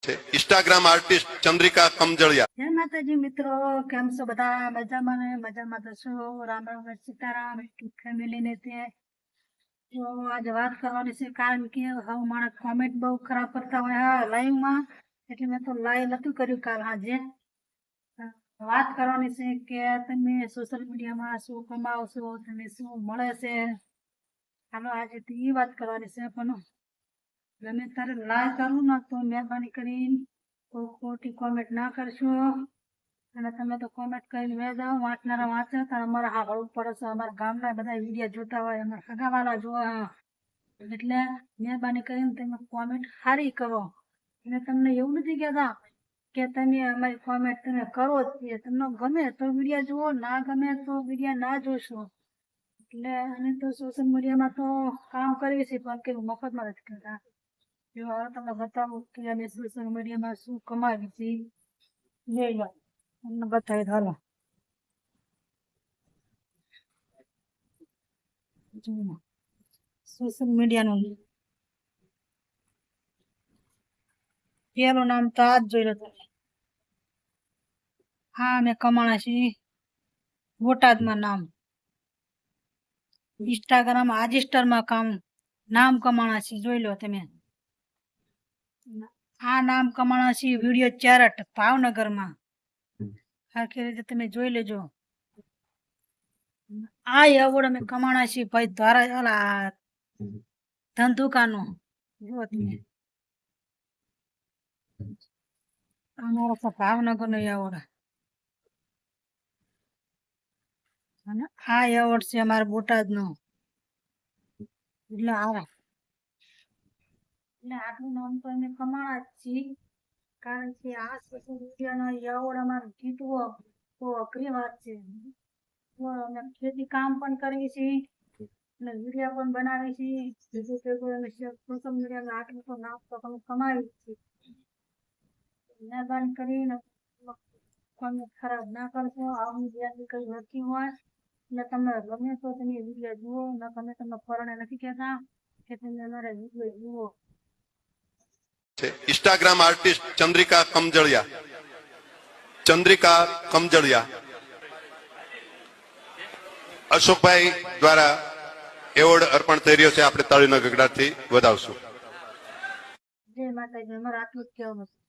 Instagram artist Chandrika कमजड़िया। जय माताजी मित्रों, केम छो बधा? मजामां ने मजामां तो छो। राम राम सीताराम फैमिली ने ते तो आज बात करवानी छे कारण के हव माणस कमेंट बहु खराब करता होय लाइव में, એટલે મેં તો લાઈવ નતું કર્યું કાલ હાજે। વાત કરવાની છે કે તમે સોશિયલ મીડિયામાં શું કમાવો છો, તમે શું મળે છે, હાલો આજે તો એ વાત કરવાની છે। પણ ગમે તારે લાઈવ કરવું ને તો મહેરબાની કરીને કોઈ ખોટી કોમેન્ટ ના કરશો, અને તમે તો કોમેન્ટ કરીને વે જાઓ, વાંચનારા વાંચે તો અમારે સાંભળવું પડે છે। અમારા ગામના બધા વિડીયો જોતા હોય, અમારા સગાવાલા જોવા, એટલે મહેરબાની કરીને તમે કોમેન્ટ સારી કરો। અને તમને એવું નથી કહેતા કે તમે અમારી કોમેન્ટ તમે કરો જ છીએ, તમને ગમે તો વિડીયો જુઓ, ના ગમે તો વિડીયો ના જોશો। એટલે અને તો સોશિયલ મીડિયામાં તો કામ કરીએ છીએ પણ કે મફતમાં નથી કરતા। જો હવે તમને બતાવું કે અમે સોશિયલ મીડિયામાં શું કમાવીએ છીએ, લઈ લો તમને બતાવી દો। હાલો જુઓ સોશિયલ મીડિયાનું પેલું નામ તો આ જ જોઈ લો તમે। હા અમે કમાણા છીએ બોટાદમાં, નામ इंस्टाग्राम आजिस्टરમાં કામ નામ કમાણા છીએ, જોઈ લો તમે। આ નામ કમાણા છીએ વિડીયો ચારટ ભાવનગરમાં, આખી રીતે તમે જોઈ લેજો। આ એવોર્ડ અમે કમાણા છીએ ભાઈ દ્વારા ઓલા ધંધુકાનો, જુઓ તમે અમારા ભાવનગરનો એવોર્ડ, અને આ એવોર્ડ છે અમારા બોટાદનો। એટલે આ એટલે આટલું નામ તો અમે કમાણા જ છીએ, કારણ કે આ સોશિયલ મીડિયાનો એવોર્ડ અમારે જીતવો તો અઘરી વાત છે। અમે ખેતી કામ પણ કરીએ છીએ અને વિડીયો પણ બનાવીએ છીએ, બીજું અમે સોશિયલ મીડિયામાં આટલું તો નામ તો અમે કમાવીએ છીએ। મહેરબાની કરીને કોમેન્ટ ખરાબ ના કરશો, આવું જ્યાંથી કંઈ વર્તી હોય એટલે તમને ગમે તો તમે વિડીયો જુઓ, ન ગમે તમને ફરણે નથી કહેતા કે તમે અમારા વિડીયો જુઓ। Instagram artist Chandrika Kamjadiya. चंद्रिका कमजड़िया अशोक भाई द्वारा एवोर्ड अर्पण थई रह्यो छे। आपणे ताळीना गगडाथी વધાવશું। જય માતાજી, અમારે આટલું જ કહેવાનું છે।